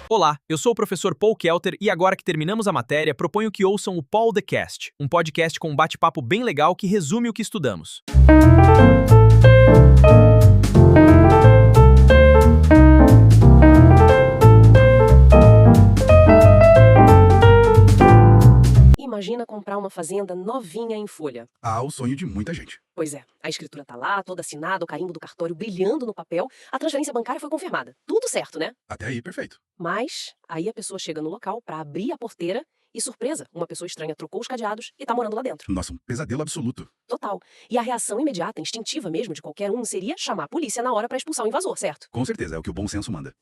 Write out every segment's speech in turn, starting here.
Olá, eu sou o professor Paul Kelter e agora que terminamos a matéria, proponho que ouçam o Paul The Cast, um podcast com um bate-papo bem legal que resume o que estudamos. Imagina comprar uma fazenda novinha em folha. Ah, o sonho de muita gente. Pois é, a escritura tá lá, toda assinada, o carimbo do cartório brilhando no papel, a transferência bancária foi confirmada. Tudo certo, né? Até aí, perfeito. Mas aí a pessoa chega no local pra abrir a porteira e, surpresa, uma pessoa estranha trocou os cadeados e tá morando lá dentro. Nossa, um pesadelo absoluto. Total. E a reação imediata, instintiva mesmo de qualquer um, seria chamar a polícia na hora pra expulsar o invasor, certo? Com certeza, é o que o bom senso manda.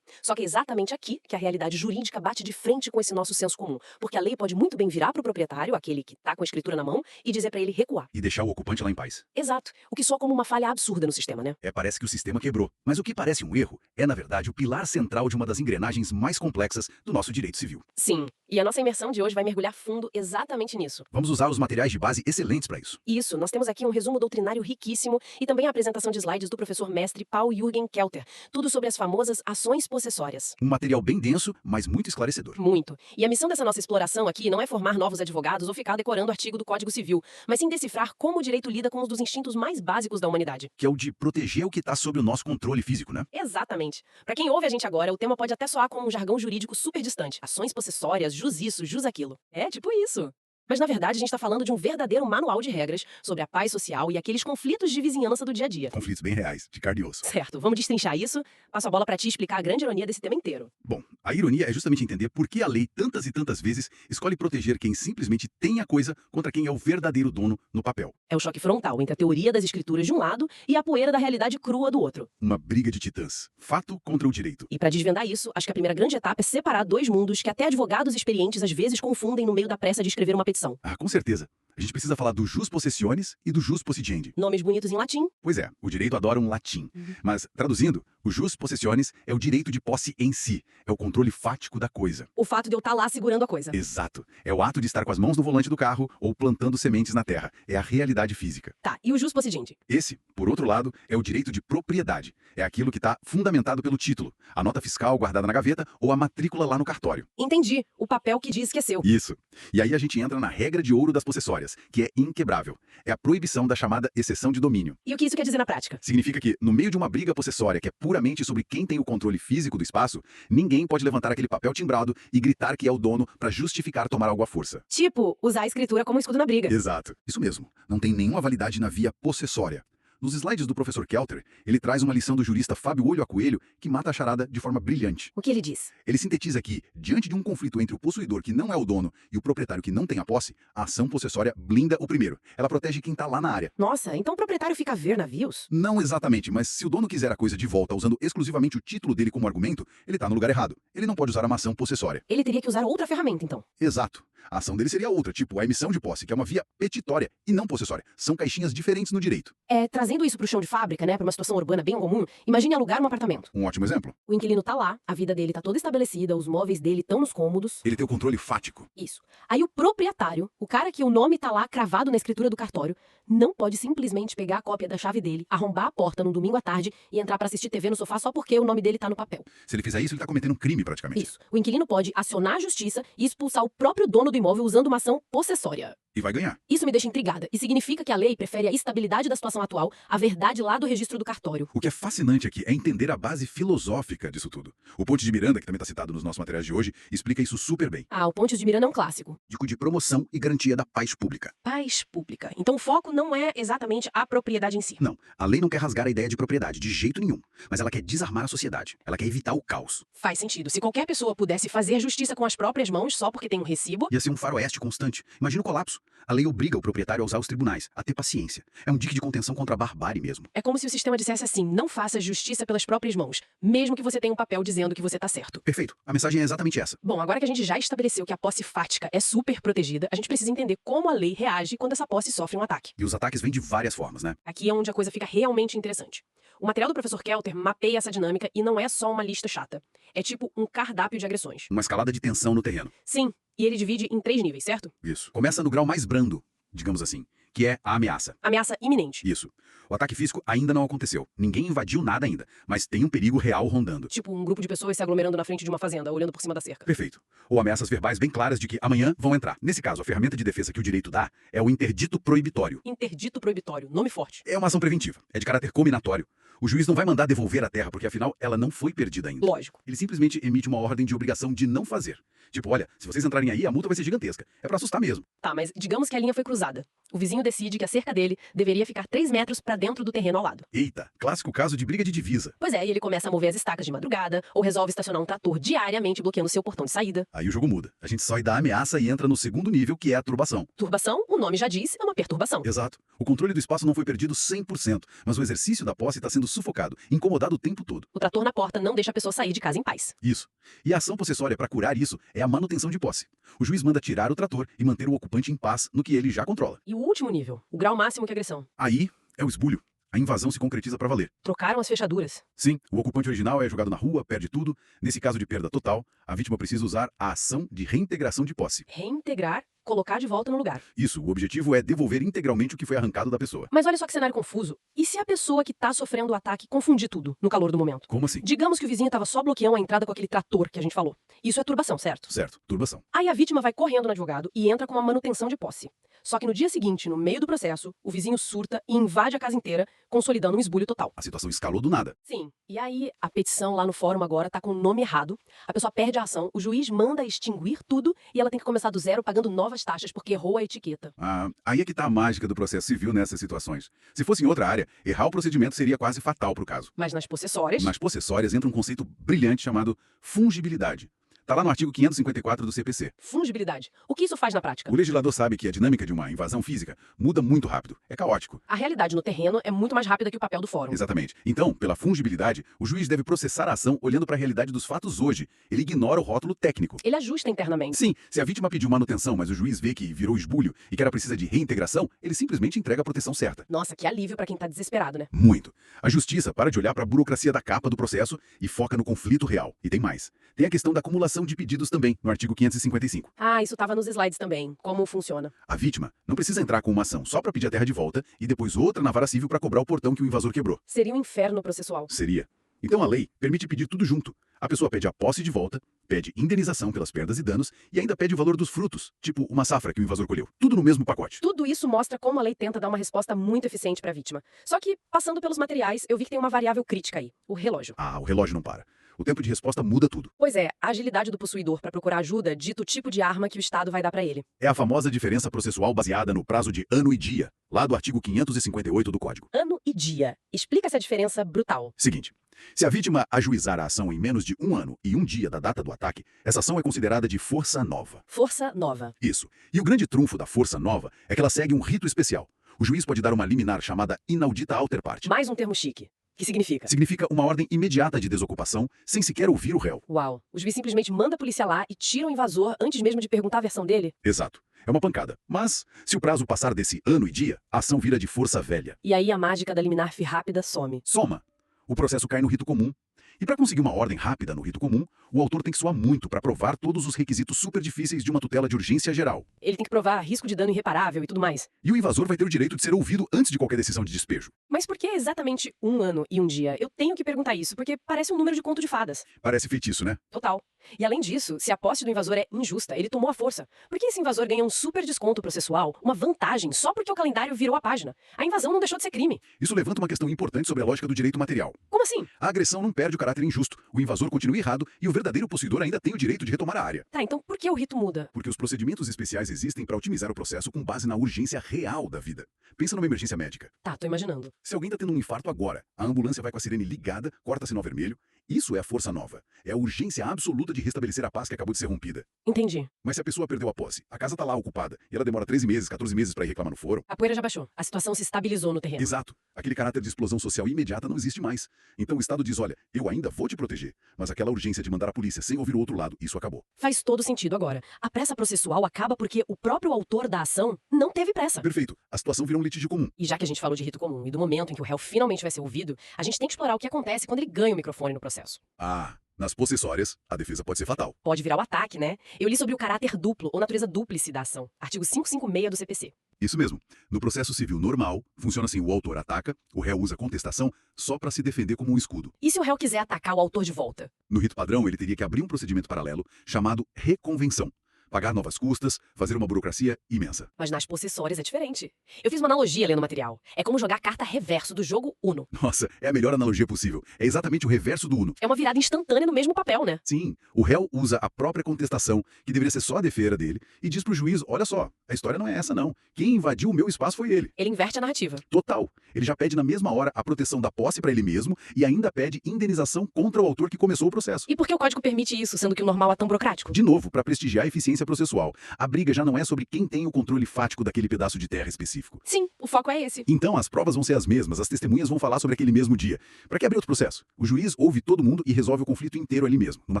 Só que é exatamente aqui que a realidade jurídica bate de frente com esse nosso senso comum. Porque a lei pode muito bem virar pro proprietário, aquele que tá com a escritura na mão, e dizer pra ele recuar. E deixar o ocupante lá em paz. Exato. O que soa como uma falha absurda no sistema, né? Parece que o sistema quebrou. Mas o que parece um erro é, na verdade, o pilar central de uma das engrenagens mais complexas do nosso direito civil. Sim. E a nossa imersão de hoje vai mergulhar fundo exatamente nisso. Vamos usar os materiais de base excelentes para isso. Isso, nós temos aqui um resumo doutrinário riquíssimo e também a apresentação de slides do professor mestre Paul Jürgen Kelter. Tudo sobre as famosas ações possessórias. Um material bem denso, mas muito esclarecedor. Muito. E a missão dessa nossa exploração aqui não é formar novos advogados ou ficar decorando artigo do Código Civil, mas sim decifrar como o direito lida com um dos instintos mais básicos da humanidade. Que é o de proteger o que está sob o nosso controle físico, né? Exatamente. Para quem ouve a gente agora, o tema pode até soar como um jargão jurídico super distante. Ações possessórias, jus isso, jus aquilo. É tipo isso. Mas, na verdade, a gente está falando de um verdadeiro manual de regras sobre a paz social e aqueles conflitos de vizinhança do dia a dia. Conflitos bem reais, de carne e osso. Certo, vamos destrinchar isso. Passo a bola para ti explicar a grande ironia desse tema inteiro. Bom, a ironia é justamente entender por que a lei tantas e tantas vezes escolhe proteger quem simplesmente tem a coisa contra quem é o verdadeiro dono no papel. É o choque frontal entre a teoria das escrituras de um lado e a poeira da realidade crua do outro. Uma briga de titãs. Fato contra o direito. E para desvendar isso, acho que a primeira grande etapa é separar dois mundos que até advogados experientes às vezes confundem no meio da pressa de escrever uma petição. Ah, com certeza. A gente precisa falar do jus possessionis e do jus possidendi. Nomes bonitos em latim. Pois é, o direito adora um latim. Mas, traduzindo, o jus possessionis é o direito de posse em si. É o controle fático da coisa. O fato de eu estar lá segurando a coisa. Exato. É o ato de estar com as mãos no volante do carro ou plantando sementes na terra. É a realidade física. Tá, e o jus possidendi? Esse, por outro lado, é o direito de propriedade. É aquilo que está fundamentado pelo título, a nota fiscal guardada na gaveta ou a matrícula lá no cartório. Entendi. O papel que diz que é seu. Isso. E aí a gente entra na regra de ouro das possessórias, que é inquebrável. É a proibição da chamada exceção de domínio. E o que isso quer dizer na prática? Significa que, no meio de uma briga possessória que é puramente sobre quem tem o controle físico do espaço, ninguém pode levantar aquele papel timbrado e gritar que é o dono para justificar tomar algo à força. Tipo, usar a escritura como escudo na briga. Exato. Isso mesmo. Não tem nenhuma validade na via possessória. Nos slides do professor Kelter, ele traz uma lição do jurista Fábio Olho a Coelho que mata a charada de forma brilhante. O que ele diz? Ele sintetiza que, diante de um conflito entre o possuidor que não é o dono e o proprietário que não tem a posse, a ação possessória blinda o primeiro. Ela protege quem está lá na área. Nossa, então o proprietário fica a ver navios? Não exatamente, mas se o dono quiser a coisa de volta usando exclusivamente o título dele como argumento, ele está no lugar errado. Ele não pode usar uma ação possessória. Ele teria que usar outra ferramenta, então. Exato. A ação dele seria outra, tipo a emissão de posse, que é uma via petitória e não possessória. São caixinhas diferentes no direito. Trazendo isso pro chão de fábrica, né, pra uma situação urbana bem comum, imagine alugar um apartamento. Um ótimo exemplo. O inquilino tá lá, a vida dele tá toda estabelecida, os móveis dele estão nos cômodos. Ele tem o controle fático. Isso. Aí o proprietário, o cara que o nome tá lá cravado na escritura do cartório, não pode simplesmente pegar a cópia da chave dele, arrombar a porta num domingo à tarde e entrar pra assistir TV no sofá só porque o nome dele tá no papel. Se ele fizer isso, ele está cometendo um crime praticamente. Isso. O inquilino pode acionar a justiça e expulsar o próprio dono do imóvel usando uma ação possessória. E vai ganhar. Isso me deixa intrigada e significa que a lei prefere a estabilidade da situação atual à verdade lá do registro do cartório. O que é fascinante aqui é entender a base filosófica disso tudo. O Ponte de Miranda, que também está citado nos nossos materiais de hoje, explica isso super bem. Ah, o Pontes de Miranda é um clássico. Digo de promoção e garantia da paz pública. Paz pública. Então o foco não é exatamente a propriedade em si. Não, a lei não quer rasgar a ideia de propriedade, de jeito nenhum. Mas ela quer desarmar a sociedade. Ela quer evitar o caos. Faz sentido. Se qualquer pessoa pudesse fazer justiça com as próprias mãos só porque tem um recibo... Ia ser um faroeste constante. Imagina o colapso. A lei obriga o proprietário a usar os tribunais, a ter paciência. É um dique de contenção contra a barbárie mesmo. É como se o sistema dissesse assim, não faça justiça pelas próprias mãos, mesmo que você tenha um papel dizendo que você tá certo. Perfeito. A mensagem é exatamente essa. Bom, agora que a gente já estabeleceu que a posse fática é super protegida, a gente precisa entender como a lei reage quando essa posse sofre um ataque. E os ataques vêm de várias formas, né? Aqui é onde a coisa fica realmente interessante. O material do professor Kelter mapeia essa dinâmica e não é só uma lista chata. É tipo um cardápio de agressões. Uma escalada de tensão no terreno. Sim, e ele divide em 3 níveis, certo? Isso. Começa no grau mais brando, digamos assim, que é a ameaça. Ameaça iminente. Isso. O ataque físico ainda não aconteceu. Ninguém invadiu nada ainda, mas tem um perigo real rondando. Tipo um grupo de pessoas se aglomerando na frente de uma fazenda, olhando por cima da cerca. Perfeito. Ou ameaças verbais bem claras de que amanhã vão entrar. Nesse caso, a ferramenta de defesa que o direito dá é o interdito proibitório. Interdito proibitório, nome forte. É uma ação preventiva. É de caráter cominatório. O juiz não vai mandar devolver a terra, porque afinal ela não foi perdida ainda. Lógico. Ele simplesmente emite uma ordem de obrigação de não fazer. Tipo, olha, se vocês entrarem aí, a multa vai ser gigantesca. É pra assustar mesmo. Tá, mas digamos que a linha foi cruzada. O vizinho decide que a cerca dele deveria ficar 3 metros pra dentro do terreno ao lado. Eita, clássico caso de briga de divisa. Pois é, e ele começa a mover as estacas de madrugada, ou resolve estacionar um trator diariamente bloqueando seu portão de saída. Aí o jogo muda. A gente sai da ameaça e entra no segundo nível, que é a turbação. Turbação, o nome já diz, é uma perturbação. Exato. O controle do espaço não foi perdido 100%, mas o exercício da posse está sendo sufocado, incomodado o tempo todo. O trator na porta não deixa a pessoa sair de casa em paz. Isso. E a ação possessória para curar isso é a manutenção de posse. O juiz manda tirar o trator e manter o ocupante em paz no que ele já controla. E o último nível, o grau máximo de agressão. Aí é o esbulho. A invasão se concretiza para valer. Trocaram as fechaduras. Sim, o ocupante original é jogado na rua, perde tudo. Nesse caso de perda total, a vítima precisa usar a ação de reintegração de posse. Reintegrar, colocar de volta no lugar. Isso, o objetivo é devolver integralmente o que foi arrancado da pessoa. Mas olha só que cenário confuso. E se a pessoa que tá sofrendo o ataque confundir tudo, no calor do momento? Como assim? Digamos que o vizinho tava só bloqueando a entrada com aquele trator que a gente falou. Isso é turbação, certo? Certo, turbação. Aí a vítima vai correndo no advogado e entra com uma manutenção de posse. Só que no dia seguinte, no meio do processo, o vizinho surta e invade a casa inteira, consolidando um esbulho total. A situação escalou do nada. Sim. E aí, a petição lá no fórum agora tá com o nome errado, a pessoa perde a ação, o juiz manda extinguir tudo e ela tem que começar do zero pagando novas taxas porque errou a etiqueta. Ah, aí é que tá a mágica do processo civil nessas situações. Se fosse em outra área, errar o procedimento seria quase fatal pro caso. Mas nas possessórias... Nas possessórias entra um conceito brilhante chamado fungibilidade. Tá lá no artigo 554 do CPC. Fungibilidade. O que isso faz na prática? O legislador sabe que a dinâmica de uma invasão física muda muito rápido. É caótico. A realidade no terreno é muito mais rápida que o papel do fórum. Exatamente. Então, pela fungibilidade, o juiz deve processar a ação olhando para a realidade dos fatos hoje. Ele ignora o rótulo técnico. Ele ajusta internamente. Sim, se a vítima pediu manutenção, mas o juiz vê que virou esbulho e que ela precisa de reintegração, ele simplesmente entrega a proteção certa. Nossa, que alívio pra quem tá desesperado, né? Muito. A justiça para de olhar para a burocracia da capa do processo e foca no conflito real. E tem mais. Tem a questão da acumulação de pedidos também, no artigo 555. Ah, isso tava nos slides também. Como funciona? A vítima não precisa entrar com uma ação só para pedir a terra de volta e depois outra na vara civil para cobrar o portão que o invasor quebrou. Seria um inferno processual. Seria. Então a lei permite pedir tudo junto. A pessoa pede a posse de volta, pede indenização pelas perdas e danos e ainda pede o valor dos frutos, tipo uma safra que o invasor colheu. Tudo no mesmo pacote. Tudo isso mostra como a lei tenta dar uma resposta muito eficiente pra vítima. Só que, passando pelos materiais, eu vi que tem uma variável crítica aí, o relógio. Ah, o relógio não para. O tempo de resposta muda tudo. Pois é, a agilidade do possuidor para procurar ajuda dita o tipo de arma que o Estado vai dar pra ele. É a famosa diferença processual baseada no prazo de ano e dia, lá do artigo 558 do Código. Ano e dia. Explica essa diferença brutal. Seguinte, se a vítima ajuizar a ação em menos de 1 ano e 1 dia da data do ataque, essa ação é considerada de força nova. Força nova. Isso. E o grande trunfo da força nova é que ela segue um rito especial. O juiz pode dar uma liminar chamada inaudita alter parte. Mais um termo chique. Que significa? Significa uma ordem imediata de desocupação, sem sequer ouvir o réu. Uau. O juiz simplesmente manda a polícia lá e tira o invasor antes mesmo de perguntar a versão dele? Exato. É uma pancada. Mas, se o prazo passar desse ano e dia, a ação vira de força velha. E aí a mágica da liminar rápida some. Soma. O processo cai no rito comum. E para conseguir uma ordem rápida no rito comum, o autor tem que suar muito para provar todos os requisitos super difíceis de uma tutela de urgência geral. Ele tem que provar risco de dano irreparável e tudo mais. E o invasor vai ter o direito de ser ouvido antes de qualquer decisão de despejo. Mas por que exatamente 1 ano e 1 dia? Eu tenho que perguntar isso, porque parece um número de conto de fadas. Parece feitiço, né? Total. E além disso, se a posse do invasor é injusta, ele tomou a força. Por que esse invasor ganha um super desconto processual, uma vantagem, só porque o calendário virou a página? A invasão não deixou de ser crime. Isso levanta uma questão importante sobre a lógica do direito material. Como assim? A agressão não perde o caráter injusto, o invasor continua errado e o verdadeiro possuidor ainda tem o direito de retomar a área. Tá, então por que o rito muda? Porque os procedimentos especiais existem para otimizar o processo com base na urgência real da vida. Pensa numa emergência médica. Tá, tô imaginando. Se alguém tá tendo um infarto agora, a ambulância vai com a sirene ligada, corta sinal vermelho. Isso é a força nova. É a urgência absoluta de restabelecer a paz que acabou de ser rompida. Entendi. Mas se a pessoa perdeu a posse, a casa tá lá ocupada, e ela demora 13 meses, 14 meses para ir reclamar no fórum. A poeira já baixou. A situação se estabilizou no terreno. Exato. Aquele caráter de explosão social imediata não existe mais. Então o Estado diz, olha, eu ainda vou te proteger. Mas aquela urgência de mandar a polícia sem ouvir o outro lado, isso acabou. Faz todo sentido agora. A pressa processual acaba porque o próprio autor da ação não teve pressa. Perfeito. A situação virou um litígio comum. E já que a gente falou de rito comum e do momento em que o réu finalmente vai ser ouvido, a gente tem que explorar o que acontece quando ele ganha o microfone no processo. Ah, Nas possessórias, a defesa pode ser fatal. Pode virar o ataque, né? Eu li sobre o caráter duplo ou natureza dúplice da ação. Artigo 556 do CPC. Isso mesmo. No processo civil normal, funciona assim: o autor ataca, o réu usa contestação só para se defender como um escudo. E se o réu quiser atacar o autor de volta? No rito padrão, ele teria que abrir um procedimento paralelo chamado reconvenção. Pagar novas custas, fazer uma burocracia imensa. Mas nas possessórias é diferente. Eu fiz uma analogia lendo o material. É como jogar a carta reverso do jogo Uno. Nossa, é a melhor analogia possível. É exatamente o reverso do Uno. É uma virada instantânea no mesmo papel, né? Sim, o réu usa a própria contestação, que deveria ser só a defesa dele, e diz pro juiz: olha só, a história não é essa não. Quem invadiu o meu espaço foi ele. Ele inverte a narrativa. Total. Ele já pede na mesma hora a proteção da posse para ele mesmo e ainda pede indenização contra o autor que começou o processo. E por que o código permite isso, sendo que o normal é tão burocrático? De novo, para prestigiar a eficiência processual. A briga já não é sobre quem tem o controle fático daquele pedaço de terra específico. Sim, o foco é esse. Então as provas vão ser as mesmas, as testemunhas vão falar sobre aquele mesmo dia. Para que abrir outro processo? O juiz ouve todo mundo e resolve o conflito inteiro ali mesmo, numa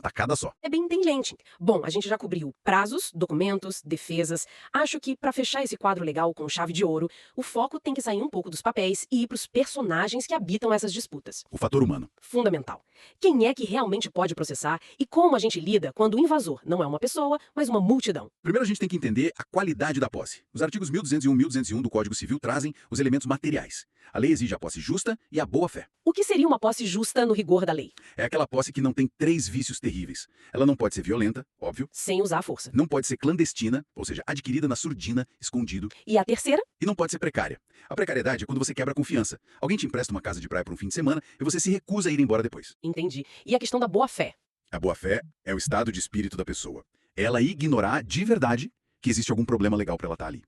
tacada só. É bem inteligente. Bom, a gente já cobriu prazos, documentos, defesas. Acho que para fechar esse quadro legal com chave de ouro, o foco tem que sair um pouco dos papéis e ir para os personagens que habitam essas disputas. O fator humano. Fundamental. Quem é que realmente pode processar e como a gente lida quando o invasor não é uma pessoa, mas uma multidão? Primeiro a gente tem que entender a qualidade da posse. Os artigos 1201 e 1201 do Código Civil trazem os elementos materiais. A lei exige a posse justa e a boa-fé. O que seria uma posse justa no rigor da lei? É aquela posse que não tem 3 vícios terríveis. Ela não pode ser violenta, óbvio. Sem usar a força. Não pode ser clandestina, ou seja, adquirida na surdina, escondido. E a terceira? E não pode ser precária. A precariedade é quando você quebra a confiança. Alguém te empresta uma casa de praia por um fim de semana e você se recusa a ir embora depois. Entendi. E a questão da boa-fé? A boa-fé é o estado de espírito da pessoa. Ela ignorar de verdade que existe algum problema legal para ela estar ali.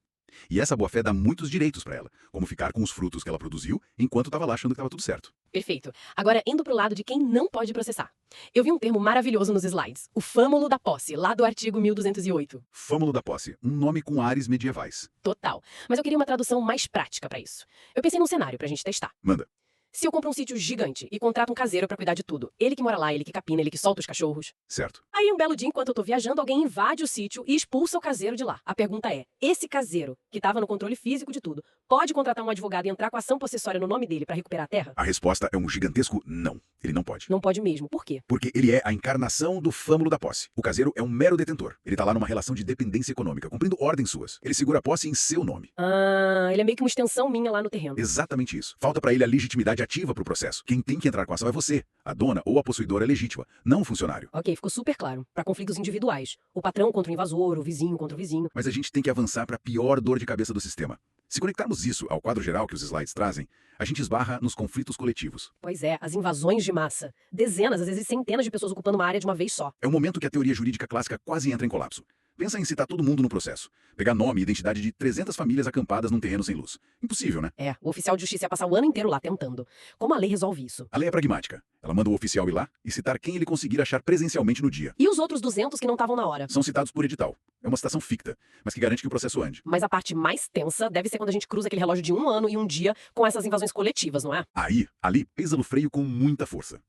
E essa boa-fé dá muitos direitos para ela, como ficar com os frutos que ela produziu enquanto estava lá achando que estava tudo certo. Perfeito. Agora, indo pro lado de quem não pode processar. Eu vi um termo maravilhoso nos slides. O fâmulo da posse, lá do artigo 1208. Fâmulo da posse, um nome com ares medievais. Total. Mas eu queria uma tradução mais prática para isso. Eu pensei num cenário pra gente testar. Manda. Se eu compro um sítio gigante e contrato um caseiro pra cuidar de tudo, ele que mora lá, ele que capina, ele que solta os cachorros. Certo. Aí um belo dia, enquanto eu tô viajando, alguém invade o sítio e expulsa o caseiro de lá. A pergunta é, esse caseiro, que tava no controle físico de tudo, pode contratar um advogado e entrar com ação possessória no nome dele pra recuperar a terra? A resposta é um gigantesco não. Ele não pode. Não pode mesmo. Por quê? Porque ele é a encarnação do fâmulo da posse. O caseiro é um mero detentor. Ele tá lá numa relação de dependência econômica, cumprindo ordens suas. Ele segura a posse em seu nome. Ah, ele é meio que uma extensão minha lá no terreno. Exatamente isso. Falta pra ele a legitimidade ativa pro processo. Quem tem que entrar com a ação é você, a dona ou a possuidora legítima, não o funcionário. Ok, ficou super claro. Pra conflitos individuais. O patrão contra o invasor, o vizinho contra o vizinho. Mas a gente tem que avançar pra pior dor de cabeça do sistema. Se conectarmos isso ao quadro geral que os slides trazem, a gente esbarra nos conflitos coletivos. Pois é, as invasões de massa. Dezenas, às vezes centenas de pessoas ocupando uma área de uma vez só. É o momento que a teoria jurídica clássica quase entra em colapso. Pensa em citar todo mundo no processo. Pegar nome e identidade de 300 famílias acampadas num terreno sem luz. Impossível, né? É, o oficial de justiça ia passar o ano inteiro lá tentando. Como a lei resolve isso? A lei é pragmática. Ela manda o oficial ir lá e citar quem ele conseguir achar presencialmente no dia. E os outros 200 que não estavam na hora? São citados por edital. É uma citação ficta, mas que garante que o processo ande. Mas a parte mais tensa deve ser quando a gente cruza aquele relógio de um ano e um dia com essas invasões coletivas, não é? Aí, ali, pesa no freio com muita força.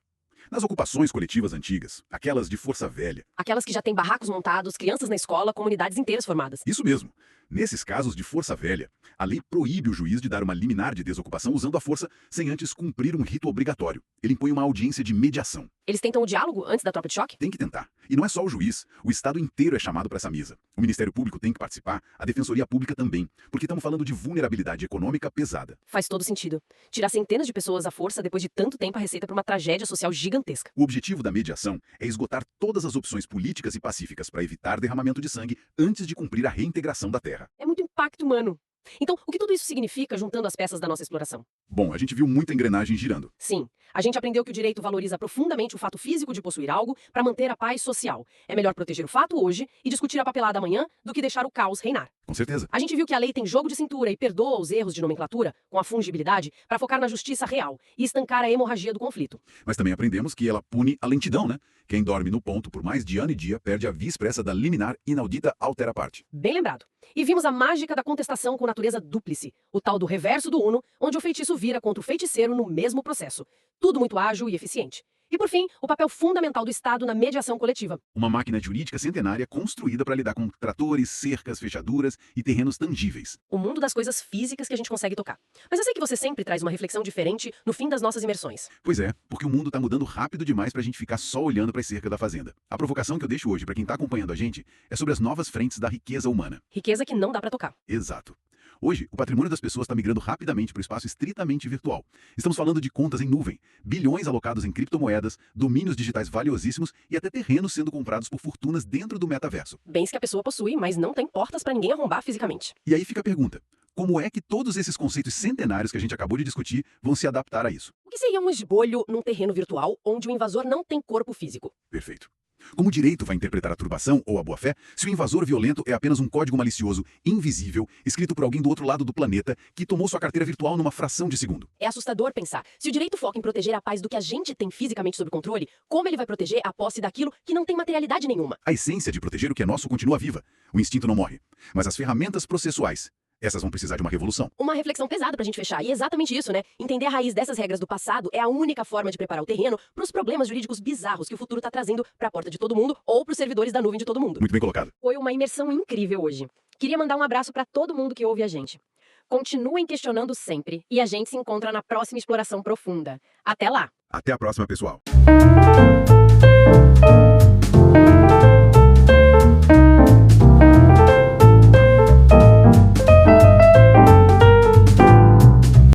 Nas ocupações coletivas antigas, aquelas de força velha. Aquelas que já têm barracos montados, crianças na escola, comunidades inteiras formadas. Isso mesmo. Nesses casos de força velha, a lei proíbe o juiz de dar uma liminar de desocupação usando a força sem antes cumprir um rito obrigatório. Ele impõe uma audiência de mediação. Eles tentam o diálogo antes da tropa de choque? Tem que tentar. E não é só o juiz. O Estado inteiro é chamado para essa mesa. O Ministério Público tem que participar, a Defensoria Pública também, porque estamos falando de vulnerabilidade econômica pesada. Faz todo sentido. Tirar centenas de pessoas à força depois de tanto tempo a receita para uma tragédia social gigantesca. O objetivo da mediação é esgotar todas as opções políticas e pacíficas para evitar derramamento de sangue antes de cumprir a reintegração da terra. É muito impacto humano. Então, o que tudo isso significa juntando as peças da nossa exploração? Bom, a gente viu muita engrenagem girando. Sim, a gente aprendeu que o direito valoriza profundamente o fato físico de possuir algo para manter a paz social. É melhor proteger o fato hoje e discutir a papelada amanhã do que deixar o caos reinar. Com certeza. A gente viu que a lei tem jogo de cintura e perdoa os erros de nomenclatura com a fungibilidade para focar na justiça real e estancar a hemorragia do conflito. Mas também aprendemos que ela pune a lentidão, né? Quem dorme no ponto por mais de ano e dia perde a via expressa da liminar inaudita altera parte. Bem lembrado. E vimos a mágica da contestação com natureza dúplice, o tal do reverso do Uno, onde o feitiço vira contra o feiticeiro no mesmo processo. Tudo muito ágil e eficiente. E por fim, o papel fundamental do Estado na mediação coletiva. Uma máquina jurídica centenária construída para lidar com tratores, cercas, fechaduras e terrenos tangíveis. O mundo das coisas físicas que a gente consegue tocar. Mas eu sei que você sempre traz uma reflexão diferente no fim das nossas imersões. Pois é, porque o mundo está mudando rápido demais para a gente ficar só olhando para as cercas da fazenda. A provocação que eu deixo hoje para quem está acompanhando a gente é sobre as novas frentes da riqueza humana. Riqueza que não dá para tocar. Exato. Hoje, o patrimônio das pessoas está migrando rapidamente para o espaço estritamente virtual. Estamos falando de contas em nuvem, bilhões alocados em criptomoedas, domínios digitais valiosíssimos e até terrenos sendo comprados por fortunas dentro do metaverso. Bens que a pessoa possui, mas não tem portas para ninguém arrombar fisicamente. E aí fica a pergunta: como é que todos esses conceitos centenários que a gente acabou de discutir vão se adaptar a isso? O que seria um esbolho num terreno virtual onde o invasor não tem corpo físico? Perfeito. Como o direito vai interpretar a turbação ou a boa-fé se o invasor violento é apenas um código malicioso, invisível, escrito por alguém do outro lado do planeta que tomou sua carteira virtual numa fração de segundo? É assustador pensar. Se o direito foca em proteger a paz do que a gente tem fisicamente sob controle, como ele vai proteger a posse daquilo que não tem materialidade nenhuma? A essência de proteger o que é nosso continua viva. O instinto não morre. Mas as ferramentas processuais, essas vão precisar de uma revolução. Uma reflexão pesada pra gente fechar. E é exatamente isso, né? Entender a raiz dessas regras do passado é a única forma de preparar o terreno pros problemas jurídicos bizarros que o futuro tá trazendo pra porta de todo mundo ou pros servidores da nuvem de todo mundo. Muito bem colocado. Foi uma imersão incrível hoje. Queria mandar um abraço pra todo mundo que ouve a gente. Continuem questionando sempre e a gente se encontra na próxima exploração profunda. Até lá! Até a próxima, pessoal.